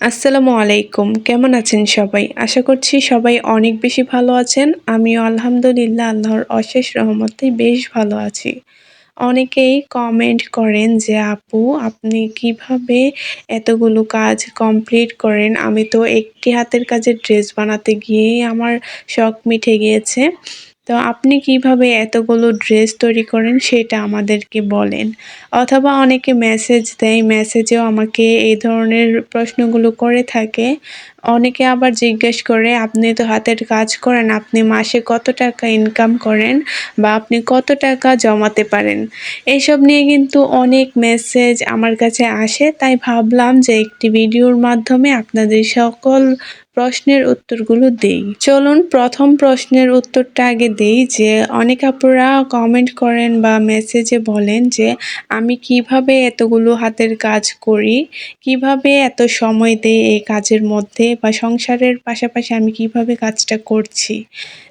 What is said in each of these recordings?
আসসালামু আলাইকুম। কেমন আছেন সবাই? আশা করছি সবাই অনেক বেশি ভালো আছেন। আমিও আলহামদুলিল্লাহ আল্লাহর অশেষ রহমতে বেশ ভালো আছি। অনেকেই কমেন্ট করেন যে, "আপু আপনি কিভাবে এতগুলো কাজ কমপ্লিট করেন? আমি তো একটি হাতের কাজের ড্রেস বানাতে গিয়েই আমার শখ মিটে গিয়েছে। তো আপনি কিভাবে এতগুলো ড্রেস তৈরি করেন সেটা আমাদেরকে বলেন।" অথবা অনেকে মেসেজ দেয়, মেসেজেও আমাকে এই ধরনের প্রশ্নগুলো করে থাকে। অনেকে আবার জিজ্ঞেস করে, "আপনি তো হাতের কাজ করেন, আপনি মাসে কত টাকা ইনকাম করেন বা আপনি কত টাকা জমাতে পারেন?" এইসব নিয়ে কিন্তু অনেক মেসেজ আমার কাছে আসে। তাই ভাবলাম যে একটি ভিডিওর মাধ্যমে আপনাদের সকল প্রশ্নের উত্তরগুলো দেই। চলুন ১ম প্রশ্নের উত্তরটা আগে দেই যে অনেক আপুরা কমেন্ট করেন বা মেসেজে বলেন যে, "আমি কিভাবে এতগুলো হাতের কাজ করি? কিভাবে এত সময় দেই এই কাজের মধ্যে বা সংসারের পাশাপাশি আমি কিভাবে কাজটা করছি?"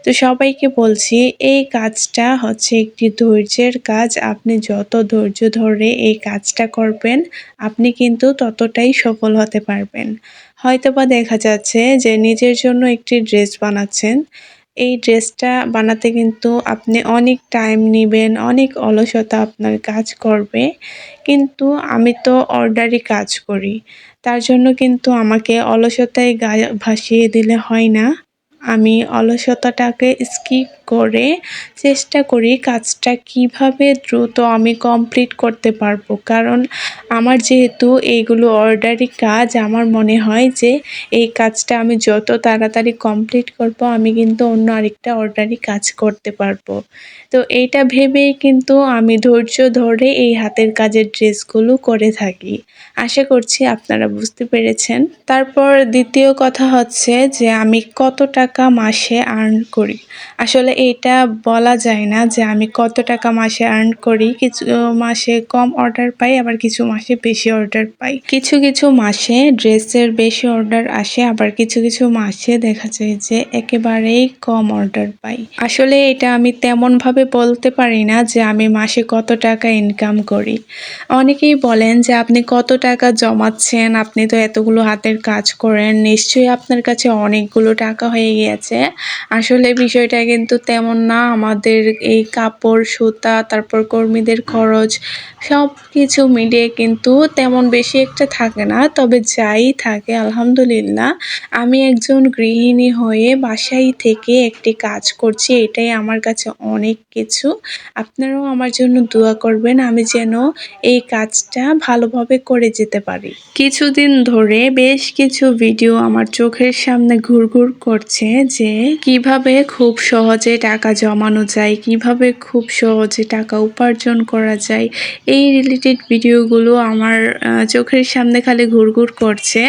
তো সবাইকে বলছি, এই কাজটা হচ্ছে একটি ধৈর্যের কাজ। আপনি যত ধৈর্য ধরে এই কাজটা করবেন, আপনি কিন্তু ততটাই সফল হতে পারবেন। হয়তোবা দেখা যাচ্ছে যে নিজের জন্য একটি ড্রেস বানাচ্ছেন। এই ড্রেসটা বানাতে কিন্তু আপনি অনেক টাইম নিবেন, অনেক অলসতা আপনার কাজ করবে। কিন্তু আমি তো অর্ডারি কাজ করি। তার জন্য কিন্তু আমাকে অলসতায় গা ভাসিয়ে দিলে হয় না। আমি অলসতাটাকে স্কিপ করে চেষ্টা করি কাজটা কিভাবে দ্রুত আমি কমপ্লিট করতে পারবো। কারণ আমার যেহেতু এইগুলো অর্ডারি কাজ, আমার মনে হয় যে এই কাজটা আমি যত তাড়াতাড়ি কমপ্লিট করবো, আমি কিন্তু অন্য আরেকটা অর্ডারি কাজ করতে পারবো। তো এইটা ভেবেই কিন্তু আমি ধৈর্য ধরে এই হাতের কাজের ড্রেসগুলো করে থাকি। আশা করছি আপনারা বুঝতে পেরেছেন। তারপর ২য় কথা হচ্ছে যে আমি কত টাকা মাসে আর্ন করি। আসলে এইটা বলা যায় না যে আমি কত টাকা মাসে আর্ন করি। কিছু মাসে কম অর্ডার পাই, আবার কিছু মাসে বেশি অর্ডার পাই। কিছু, কিছু মাসে ড্রেসের বেশি অর্ডার আসে, আবার কিছু, কিছু মাসে দেখা যায় যে একেবারেই কম অর্ডার পাই। আসলে এটা আমি তেমনভাবে বলতে পারি না যে আমি মাসে কত টাকা ইনকাম করি। অনেকেই বলেন যে, "আপনি কত টাকা জমাচ্ছেন? আপনি তো এতগুলো হাতের কাজ করেন। নিশ্চয়ই আপনার কাছে অনেকগুলো টাকা হয়ে গিয়েছে।" আসলে বিষয়টা কিন্তু তেমন না। আমাদের এই কাপড়, সুতা, তারপর কর্মীদের খরচ সবকিছু মিলিয়ে কিন্তু তেমন বেশি একটা থাকে না। তবে যাই থাকে আলহামদুলিল্লাহ, আমি একজন গৃহিণী হয়ে বাসায় থেকে একটি কাজ করছি। এটাই আমার কাছে অনেক কিছু। আপনারাও আমার জন্য দোয়া করবেন আমি যেন এই কাজটা ভালোভাবে করে যেতে পারি। কিছুদিন ধরে বেশ কিছু ভিডিও আমার চোখের সামনে ঘুরঘুর করছে যে কিভাবে খুব সহজে টাকা জমানো যায়, কিভাবে খুব সহজে টাকা উপার্জন করা যায়। এই রিলেটেড ভিডিওগুলো আমার চোখের সামনে খালি ঘুরঘুর করছে।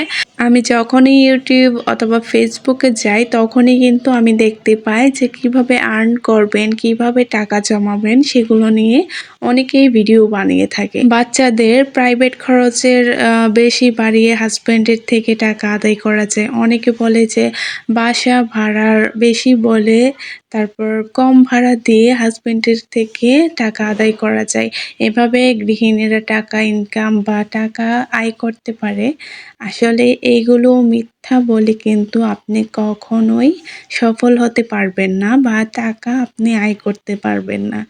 আমি যখনই ইউটিউব অথবা ফেসবুকে যাই তখনই কিন্তু আমি দেখতে পাই যে কিভাবে আর্ন করবেন, কিভাবে টাকা জমাবেন সেগুলো নিয়ে অনেকেই ভিডিও বানিয়ে থাকে। বাচ্চাদের প্রাইভেট খরচের বেশি বাড়িয়ে হাসব্যান্ডের থেকে টাকা আদায় করা যায়। অনেকে বলে যে বাসা ভাড়ার বেশি বলে তারপর কম ভাড়া দিয়ে হাসব্যান্ডের থেকে টাকা আদায় করা যায়। এভাবে গৃহিণীরা টাকা ইনকাম বা টাকা আয় করতে পারে। আসলে এইগুলো মিথ্যা বলে কিন্তু আপনি কখনোই সফল হতে পারবেন না বা টাকা আপনি আয় করতে পারবেন না।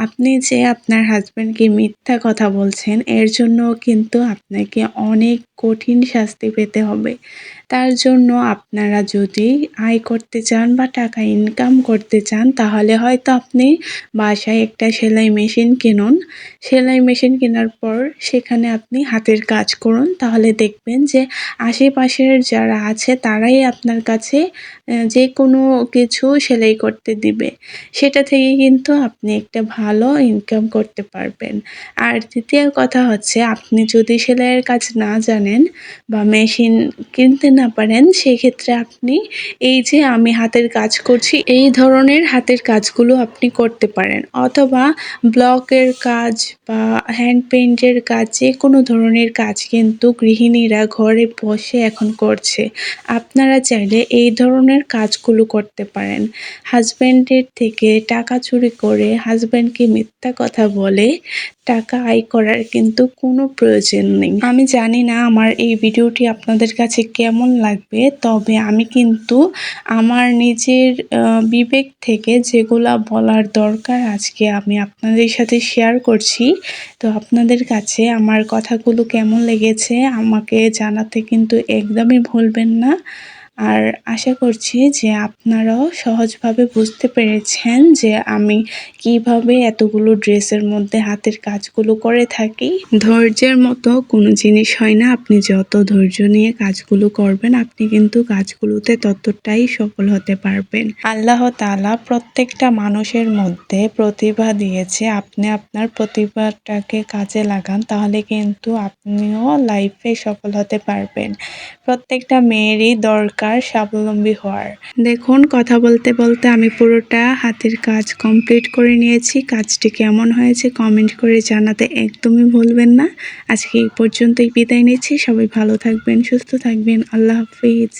আপনি যে আপনার হাসব্যান্ডকে মিথ্যা কথা বলছেন এর জন্য কিন্তু আপনাকে অনেক কঠিন শাস্তি পেতে হবে। তার জন্য আপনারা যদি আয় করতে চান বা টাকা ইনকাম করতে চান তাহলে হয়তো আপনি বাসায় একটা সেলাই মেশিন কিনুন। সেলাই মেশিন কেনার পর সেখানে আপনি হাতের কাজ করুন। তাহলে দেখবেন যে আশেপাশের যারা আছে তারাই আপনার কাছে যেকোনো কিছু সেলাই করতে দিবে। সেটা থেকে কিন্তু আপনি একটা ভালো ইনকাম করতে পারবেন। আর ৩য় কথা হচ্ছে আপনি যদি সেলাইয়ের কাজ না জানেন বা মেশিন কিনতে না পারেন সেক্ষেত্রে আপনি এই যে আমি হাতের কাজ করছি এই ধরনের হাতের কাজগুলো আপনি করতে পারেন। অথবা ব্লকের কাজ বা হ্যান্ড পেইন্টের কাজ যেকোনো ধরনের কাজ কিন্তু গৃহিণীরা ঘরে বসে এখন করছে। আপনারা চাইলে এই ধরনের কাজগুলো করতে পারেন। হাসব্যান্ডের থেকে টাকা চুরি করে হাসব্যান্ডকে মিথ্যা কথা বলে টাকা আয় করার কিন্তু কোনো প্রয়োজন নেই। আমি জানি না আমার এই ভিডিওটি আপনাদের কাছে কেমন লাগবে, তবে আমি কিন্তু আমার নিজের বিবেক থেকে যেগুলা বলার দরকার আজকে আমি আপনাদের সাথে শেয়ার করছি। তো আপনাদের কাছে আমার কথাগুলো কেমন লেগেছে আমাকে জানাতে কিন্তু একদমই ভুলবেন না। আর আশা করছি যে আপনারাও সহজভাবে বুঝতে পেরেছেন যে আমি কিভাবে এতগুলো ড্রেসের মধ্যে হাতের কাজগুলো করে থাকি। ধৈর্যের মতো কোনো জিনিস হয় না, আপনি যত ধৈর্য নিয়ে কাজগুলো করবেন আপনি কিন্তু কাজগুলোতে ততটাই সফল হতে পারবেন। আল্লাহ তাআলা প্রত্যেকটা মানুষের মধ্যে প্রতিভা দিয়েছে, আপনি আপনার প্রতিভাটাকে কাজে লাগান তাহলে কিন্তু আপনিও লাইফে সফল হতে পারবেন। প্রত্যেকটা মেয়েরই দরকার স্বাবলম্বী হওয়ার। দেখুন কথা বলতে বলতে আমি পুরোটা হাতের কাজ কমপ্লিট করে নিয়েছি। কাজটি কেমন হয়েছে কমেন্ট করে জানাতে একদমই ভুলবেন না। আজকে এই পর্যন্তই বিদায় নিচ্ছি। সবাই ভালো থাকবেন, সুস্থ থাকবেন। আল্লাহ হাফিজ।